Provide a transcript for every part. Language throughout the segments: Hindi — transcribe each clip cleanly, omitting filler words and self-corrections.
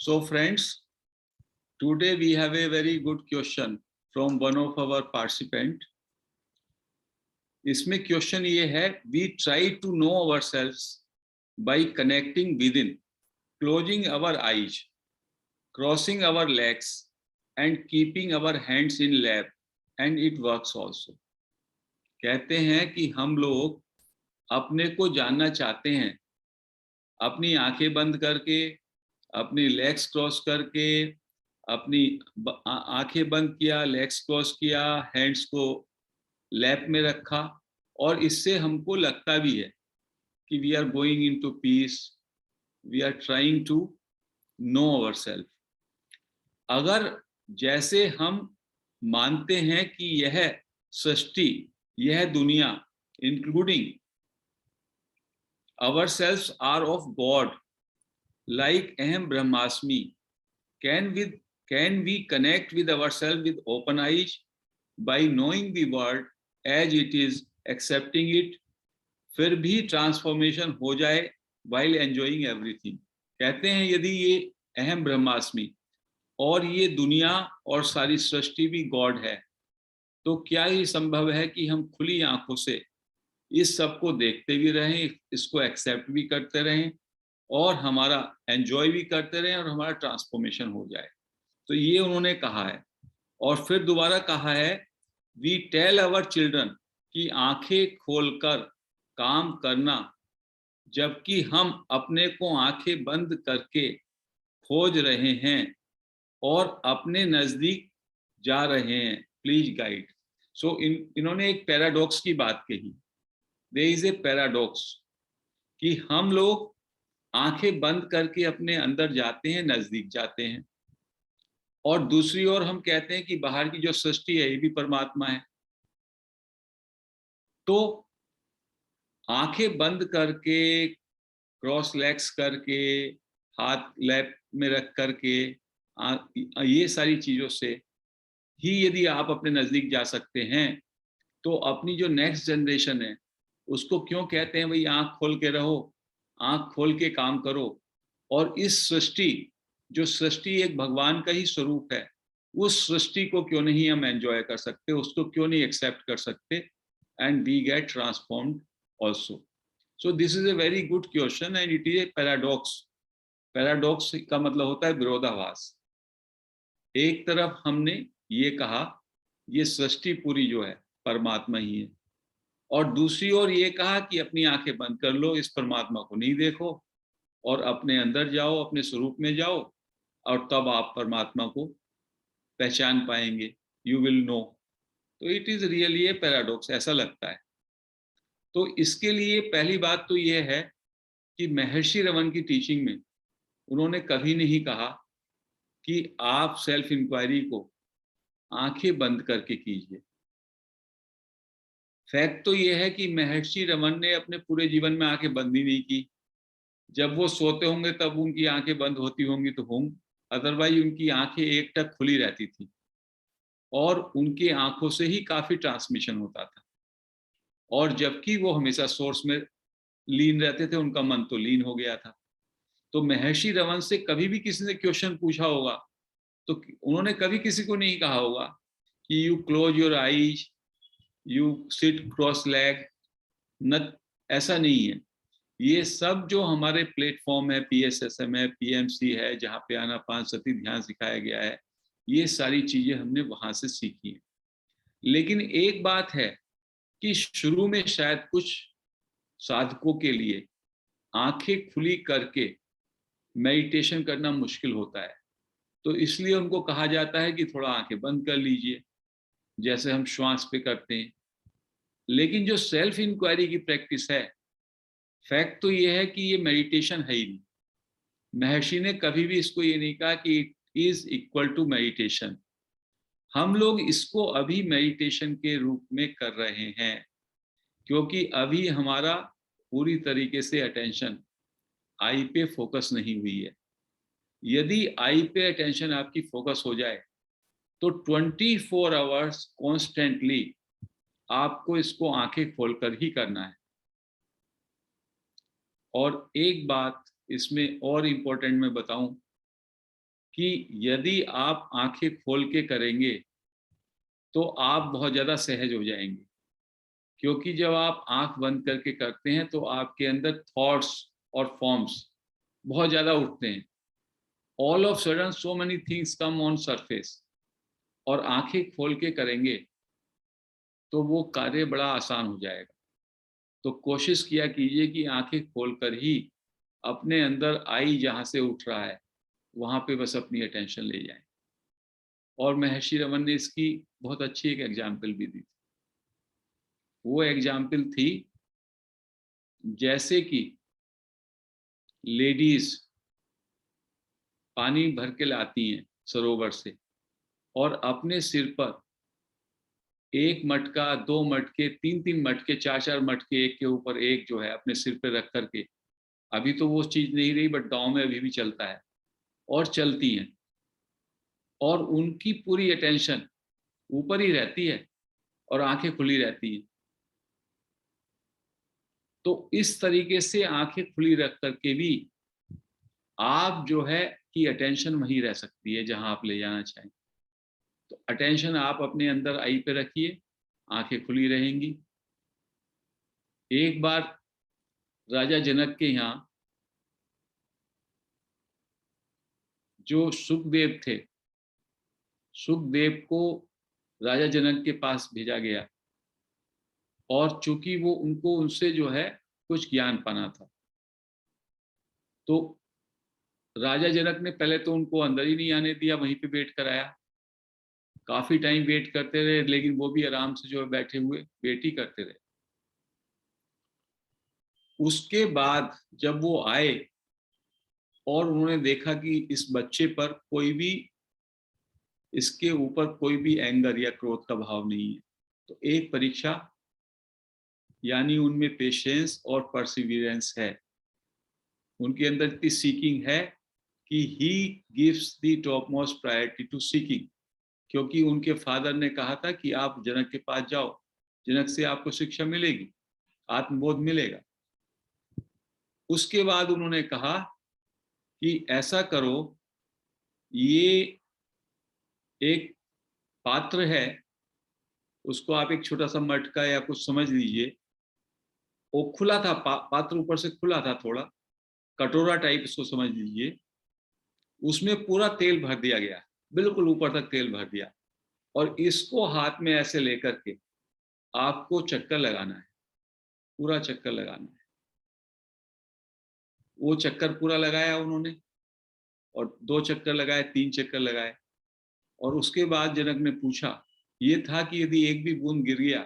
So friends, today we have a very good question from one of our participant. इसमें क्वेश्चन ये है, we try to know ourselves by connecting within, closing our eyes, crossing our legs and keeping our hands in lap, and it works also. कहते हैं कि हम लोग अपने को जानना चाहते हैं, अपनी आंखें बंद करके, अपनी लेग्स क्रॉस करके, अपनी आंखें बंद किया, लेग्स क्रॉस किया, हैंड्स को लैप में रखा, और इससे हमको लगता भी है कि we are going into peace, we are trying to know ourself. अगर जैसे हम मानते हैं कि यह सृष्टि, यह दुनिया, including ourselves are of God, like Aham Brahmasmi, can we connect with ourselves with open eyes by knowing the world as it is, accepting it, फिर भी ट्रांसफॉर्मेशन हो जाए while enjoying everything। कहते हैं यदि ये अहम ब्रह्मास्मि और ये दुनिया और सारी सृष्टि भी गॉड है, तो क्या ये संभव है कि हम खुली आंखों से इस सब को देखते भी रहें, इसको एक्सेप्ट भी करते रहें और हमारा एंजॉय भी करते रहें और हमारा ट्रांसफॉर्मेशन हो जाए। तो ये उन्होंने कहा है। और फिर दोबारा कहा है, वी टेल आवर चिल्ड्रन कि आंखें खोलकर काम करना, जबकि हम अपने को आंखें बंद करके खोज रहे हैं और अपने नजदीक जा रहे हैं। Please guide. सो इन्होंने एक पैराडॉक्स की बात कही। देयर इज ए पैराडॉक्स कि हम लोग आंखें बंद करके अपने अंदर जाते हैं, नजदीक जाते हैं, और दूसरी ओर हम कहते हैं कि बाहर की जो सृष्टि है ये भी परमात्मा है। तो आंखें बंद करके, क्रॉस लेग्स करके, हाथ लैप में रख करके, ये सारी चीजों से ही यदि आप अपने नजदीक जा सकते हैं, तो अपनी जो नेक्स्ट जनरेशन है उसको क्यों कहते हैं भाई आंख खोल के रहो, आंख खोल के काम करो, और इस सृष्टि, जो सृष्टि एक भगवान का ही स्वरूप है, उस सृष्टि को क्यों नहीं हम एंजॉय कर सकते, उसको क्यों नहीं एक्सेप्ट कर सकते, and we get transformed also. So this is a very good question and it is a paradox. Paradox का मतलब होता है विरोधाभास। एक तरफ हमने ये कहा ये सृष्टि पूरी जो है परमात्मा ही है, और दूसरी ओर ये कहा कि अपनी आंखें बंद कर लो, इस परमात्मा को नहीं देखो और अपने अंदर जाओ, अपने स्वरूप में जाओ, और तब आप परमात्मा को पहचान पाएंगे, यू विल नो। तो it is really a paradox, ऐसा लगता है। तो इसके लिए पहली बात तो ये है कि महर्षि रमन की टीचिंग में उन्होंने कभी नहीं कहा कि आप सेल्फ इंक्वायरी को आंखें बंद करके कीजिए। फैक्ट तो ये है कि महर्षि रमन ने अपने पूरे जीवन में आंखें बंद ही नहीं की। जब वो सोते होंगे तब उनकी आंखें बंद होती होंगी तो होंगी, अदरवाइज उनकी आंखें एकटक खुली रहती थी और उनकी आंखों से ही काफी ट्रांसमिशन होता था। और जबकि वो हमेशा सोर्स में लीन रहते थे, उनका मन तो लीन हो गया था। तो महर्षि रमन से कभी भी किसी ने क्वेश्चन पूछा होगा तो उन्होंने कभी किसी को नहीं कहा होगा कि you close your eyes, you sit cross leg, न, ऐसा नहीं है। ये सब जो हमारे प्लेटफॉर्म है, PSSM है, PMC है, जहाँ पे आनापानसति ध्यान सिखाया गया है, ये सारी चीजें हमने वहां से सीखी है। लेकिन एक बात है कि शुरू में शायद कुछ साधकों के लिए आंखें खुली करके मेडिटेशन करना मुश्किल होता है, तो इसलिए उनको कहा जाता है कि थोड़ा आंखें बंद कर लीजिए, जैसे हम श्वास पे करते हैं। लेकिन जो सेल्फ इंक्वायरी की प्रैक्टिस है, फैक्ट तो ये है कि ये मेडिटेशन है ही नहीं। महर्षि ने कभी भी इसको ये नहीं कहा कि it is equal to meditation. हम लोग इसको अभी मेडिटेशन के रूप में कर रहे हैं, क्योंकि अभी हमारा पूरी तरीके से अटेंशन आई पे फोकस नहीं हुई है। यदि आई पे अटेंशन आपकी फोकस हो जाए तो 24 आवर्स कॉन्स्टेंटली आपको इसको आंखें खोलकर ही करना है। और एक बात इसमें और इम्पोर्टेंट मैं बताऊं कि यदि आप आंखें खोल के करेंगे तो आप बहुत ज़्यादा सहज हो जाएंगे, क्योंकि जब आप आंख बंद करके करते हैं तो आपके अंदर थॉट्स और फॉर्म्स बहुत ज़्यादा उठते हैं। All of sudden so many things come on surface. और आंखें खोल के करेंगे तो वो कार्य बड़ा आसान हो जाएगा। तो कोशिश किया कीजिए कि आंखें खोलकर ही अपने अंदर आई जहां से उठ रहा है वहां पे बस अपनी अटेंशन ले जाएं। और महर्षि रमन ने इसकी बहुत अच्छी एक एग्जाम्पल भी दी थी। वो एग्जाम्पल थी, जैसे कि लेडीज पानी भर के लाती हैं सरोवर से और अपने सिर पर एक मटका, दो मटके, तीन तीन मटके, चार चार मटके एक के ऊपर एक जो है अपने सिर पे रख करके, अभी तो वो चीज नहीं रही बट गांव में अभी भी चलता है, और चलती हैं और उनकी पूरी अटेंशन ऊपर ही रहती है और आंखें खुली रहती हैं। तो इस तरीके से आंखें खुली रख करके भी आप जो है कि अटेंशन वहीं रह सकती है जहां आप ले जाना चाहें। तो अटेंशन आप अपने अंदर आई पे रखिए, आंखें खुली रहेंगी। एक बार राजा जनक के यहाँ जो सुखदेव थे, सुखदेव को राजा जनक के पास भेजा गया और चूंकि वो उनको उनसे जो है कुछ ज्ञान पाना था, तो राजा जनक ने पहले तो उनको अंदर ही नहीं आने दिया, वहीं पे वेट कराया। काफी टाइम वेट करते रहे, लेकिन वो भी आराम से जो है बैठे हुए वेट ही करते रहे। उसके बाद जब वो आए और उन्होंने देखा कि इस बच्चे पर कोई भी, इसके ऊपर कोई भी एंगर या क्रोध का भाव नहीं है, तो एक परीक्षा, यानी उनमें पेशेंस और परसिवियरेंस है, उनके अंदर इतनी सीकिंग है कि he gives the top most priority to seeking. क्योंकि उनके फादर ने कहा था कि आप जनक के पास जाओ, जनक से आपको शिक्षा मिलेगी, आत्मबोध मिलेगा। उसके बाद उन्होंने कहा कि ऐसा करो, ये एक पात्र है, उसको आप एक छोटा सा मटका या कुछ समझ लीजिए, वो खुला था, पात्र ऊपर से खुला था, थोड़ा कटोरा टाइप इसको समझ लीजिए। उसमें पूरा तेल भर दिया गया, बिल्कुल ऊपर तक तेल भर दिया, और इसको हाथ में ऐसे लेकर के आपको चक्कर लगाना है, पूरा चक्कर लगाना है। वो चक्कर पूरा लगाया उन्होंने, और दो चक्कर लगाए, तीन चक्कर लगाए, और उसके बाद जनक ने पूछा, ये था कि यदि एक भी बूंद गिर गया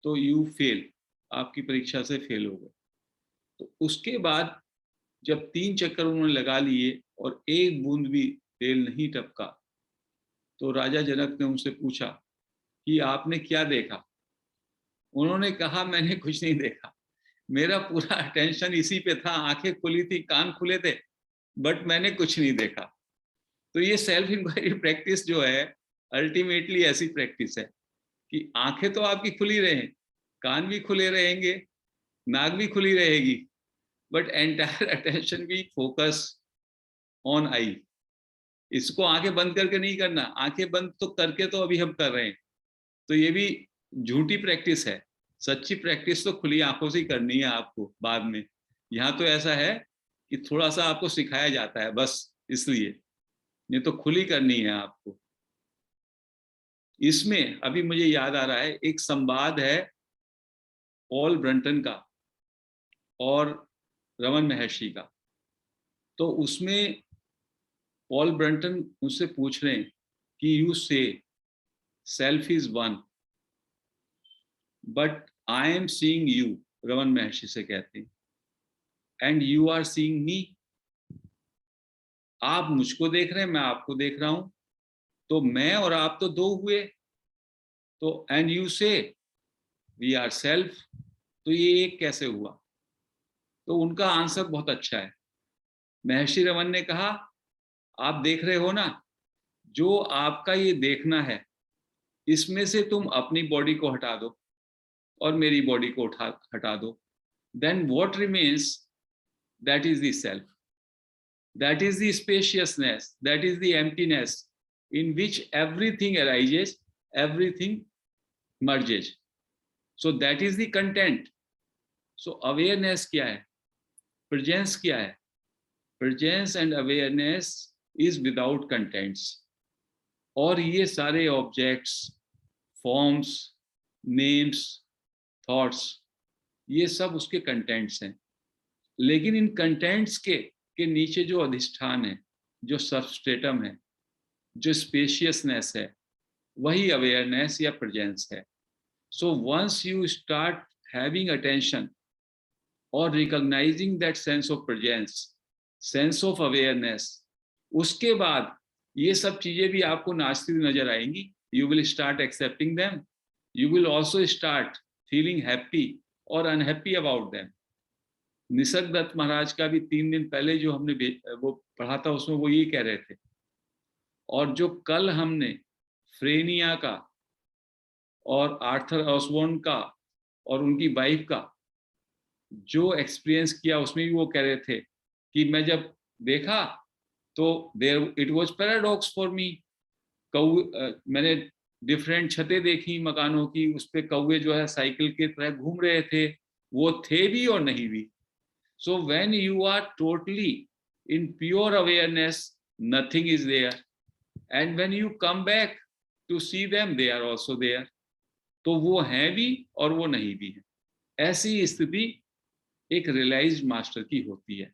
तो यू फेल, आपकी परीक्षा से फेल हो गए। तो उसके बाद जब तीन चक्कर उन्होंने लगा लिए और एक बूंद भी तेल नहीं टपका, तो राजा जनक ने उनसे पूछा कि आपने क्या देखा। उन्होंने कहा, मैंने कुछ नहीं देखा, मेरा पूरा अटेंशन इसी पे था, आंखें खुली थी, कान खुले थे, बट मैंने कुछ नहीं देखा। तो ये सेल्फ इंक्वायरी प्रैक्टिस जो है, अल्टीमेटली ऐसी प्रैक्टिस है कि आंखें तो आपकी खुली रहे, कान भी खुले रहेंगे, नाक भी खुली रहेगी, बट एंटायर अटेंशन भी फोकस ऑन आई। इसको आंखें बंद करके नहीं करना, आंखें बंद तो करके तो अभी हम कर रहे हैं, तो ये भी झूठी प्रैक्टिस है। सच्ची प्रैक्टिस तो खुली आंखों से ही करनी है आपको बाद में। यहाँ तो ऐसा है कि थोड़ा सा आपको सिखाया जाता है बस, इसलिए नहीं तो खुली करनी है आपको। इसमें अभी मुझे याद आ रहा है, एक संवाद है पॉल ब्रंटन का और रमन महर्षि का। तो उसमें पॉल ब्रंटन उनसे पूछ रहे हैं कि you say self is one but I am seeing you, Raman Maharshi से कहते हैं, and you are seeing me, आप मुझको देख रहे हैं, मैं आपको देख रहा हूं, तो मैं और आप तो दो हुए। तो एंड यू से वी आर सेल्फ, तो ये एक कैसे हुआ। तो उनका आंसर बहुत अच्छा है। महर्षि रमन ने कहा, आप देख रहे हो ना, जो आपका ये देखना है, इसमें से तुम अपनी बॉडी को हटा दो और मेरी बॉडी को हटा दो, then what remains, that is the self. That is the spaciousness, that is the emptiness in which everything arises, everything merges. So that is the content. So awareness क्या है? Presence क्या है? Presence and awareness is without contents. और ये सारे objects, forms, names, thoughts, ये सब उसके contents हैं. लेकिन इन contents के नीचे जो अधिष्ठान है, जो substratum है, जो spaciousness है, वही awareness या presence है. So once you start having attention or recognizing that sense of presence, sense of awareness, उसके बाद ये सब चीजें भी आपको नाचती हुई नजर आएंगी. You will start accepting them. You will also start feeling happy or unhappy about them. Nisarga Dutt महाराज का भी 3 दिन पहले जो हमने वो पढ़ा था, उसमें वो ये कह रहे थे. और जो कल हमने फ्रेनिया का और आर्थर ऑसबॉर्न का और उनकी वाइफ का जो एक्सपीरियंस किया, उसमें भी वो कह रहे थे कि मैं जब देखा तो there it was paradox for me. मैंने डिफरेंट छतें देखी मकानों की, उस पे कौवे जो है साइकिल की तरह घूम रहे थे, वो थे भी और नहीं भी. So when you are totally in pure awareness, nothing is there, and when you come back to see them, they are also there. तो वो हैं भी और वो नहीं भी है. ऐसी स्थिति एक रियलाइज्ड मास्टर की होती है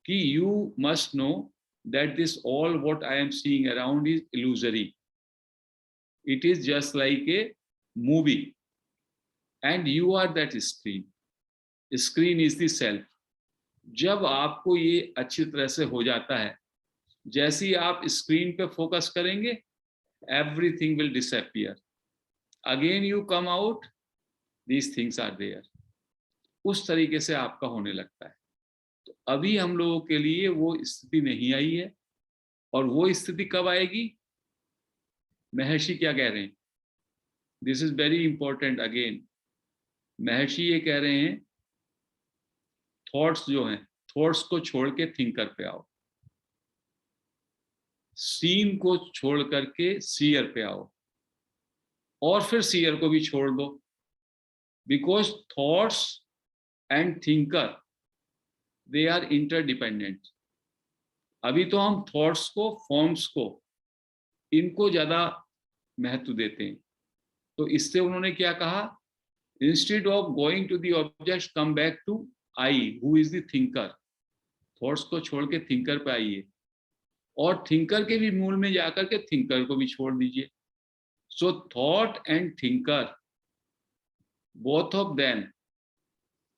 कि you must know that this all what I am seeing around is illusory. It is just like a movie and you are that screen. Screen is the self. जब आपको ये अच्छी तरह से हो जाता है, जैसे ही आप स्क्रीन पे फोकस करेंगे, everything will disappear. Again you come out, these things are there. उस तरीके से आपका होने लगता है. तो अभी हम लोगों के लिए वो स्थिति नहीं आई है. और वो स्थिति कब आएगी? महर्षि क्या कह रहे हैं? This is very important. Again महर्षि ये कह रहे हैं, थॉट्स जो हैं, थॉट्स को छोड़ के थिंकर पे आओ, सीन को छोड़ करके सीयर पे आओ, और फिर सीयर को भी छोड़ दो. Because thoughts and thinker they are interdependent. अभी तो हम थॉट्स को, फॉर्म्स को, इनको ज्यादा महत्व देते हैं. तो इससे उन्होंने क्या कहा? Instead of going to the object, come back to I who is the thinker. Thoughts को छोड़ के थिंकर पे आइए, और थिंकर के भी मूल में जाकर के थिंकर को भी छोड़ दीजिए. So thought and thinker, both of them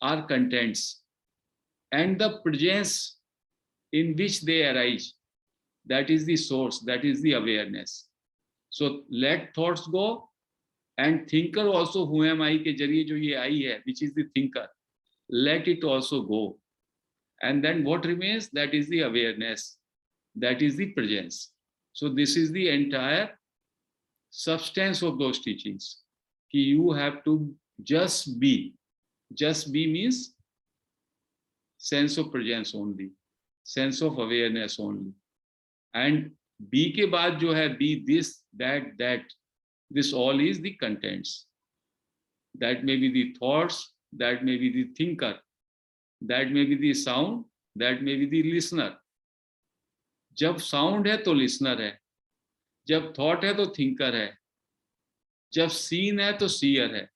are contents, and the presence in which they arise, that is the source, that is the awareness. So let thoughts go, and thinker also, who am I के जरिए जो ये आई है, which is the thinker, let it also go, and then what remains, that is the awareness, that is the presence. So this is the entire substance of those teachings, कि you have to just be. Just be means sense of presence only, sense of awareness only, and be के बाद जो है, be this, that, this all is the contents. That may be the thoughts, that may be the thinker, that may be the sound, that may be the listener. जब sound है तो listener है, जब thought है तो thinker है, जब scene है तो seer है.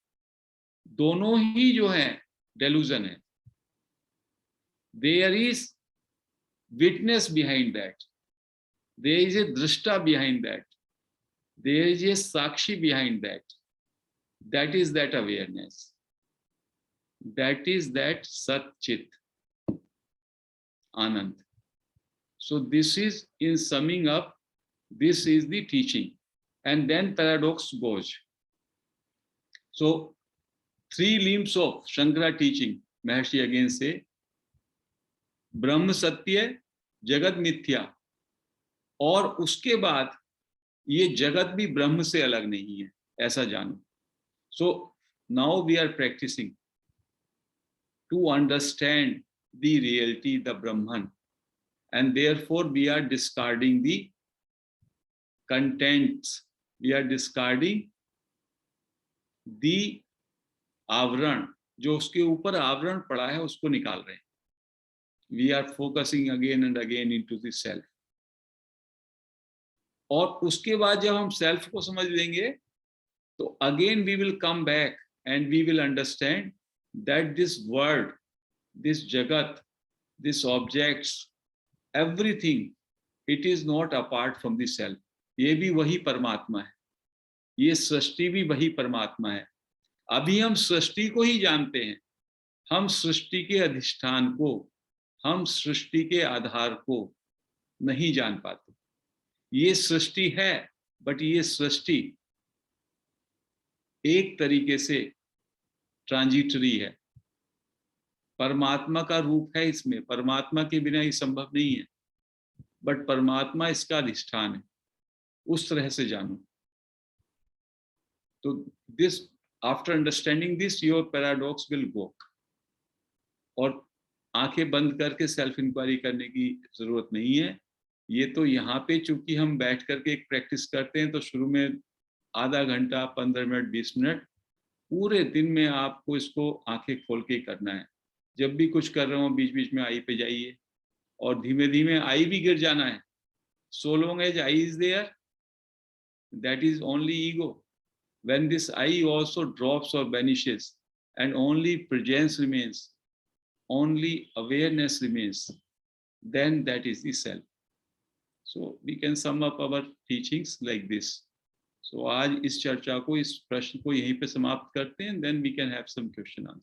दोनों ही जो है delusion है. There is witness behind that. There is a drishta behind that. There is a sakshi behind that. That is that awareness. That is that Sat Chit Anand. So this is, in summing up, this is the teaching. And then paradox goes. So 3 limbs of Shankara teaching, Maharshi again say, ब्रह्म सत्य, जगत मिथ्या, और उसके बाद ये जगत भी ब्रह्म से अलग नहीं है, ऐसा जानो. So now we are practising to understand the reality, the Brahman, and therefore we are discarding the contents, we are discarding the आवरण, जो उसके ऊपर आवरण पड़ा है उसको निकाल रहे हैं. We are focusing again and again into the self. और उसके बाद जब हम सेल्फ को समझ लेंगे तो again we will come back and we will understand that this world, this जगत, this objects, everything, it is not apart from the self. ये भी वही परमात्मा है, ये सृष्टि भी वही परमात्मा है. अभी हम सृष्टि को ही जानते हैं, हम सृष्टि के अधिष्ठान को, हम सृष्टि के आधार को नहीं जान पाते. ये सृष्टि है, बट ये सृष्टि एक तरीके से ट्रांजिटरी है. परमात्मा का रूप है इसमें, परमात्मा के बिना ये संभव नहीं है, बट परमात्मा इसका अधिष्ठान है. उस तरह से जानो. तो this, after understanding this, your paradox will go. और आंखें बंद करके सेल्फ इंक्वायरी करने की जरूरत नहीं है. ये तो यहाँ पे चूंकि हम बैठ करके एक प्रैक्टिस करते हैं, तो शुरू में आधा घंटा, 15 मिनट, 20 मिनट, पूरे दिन में आपको इसको आंखें खोल के करना है. जब भी कुछ कर रहे हो बीच बीच में आई पे जाइए, और धीमे धीमे आई भी गिर जाना है. So long as I is there, that is only ego. When this I also drops or vanishes and only presence remains, only awareness remains, then that is the self. So we can sum up our teachings like this. So आज इस चर्चा को, इस प्रश्न को यहीं पे समाप्त करते हैं. Then we can have some question answer.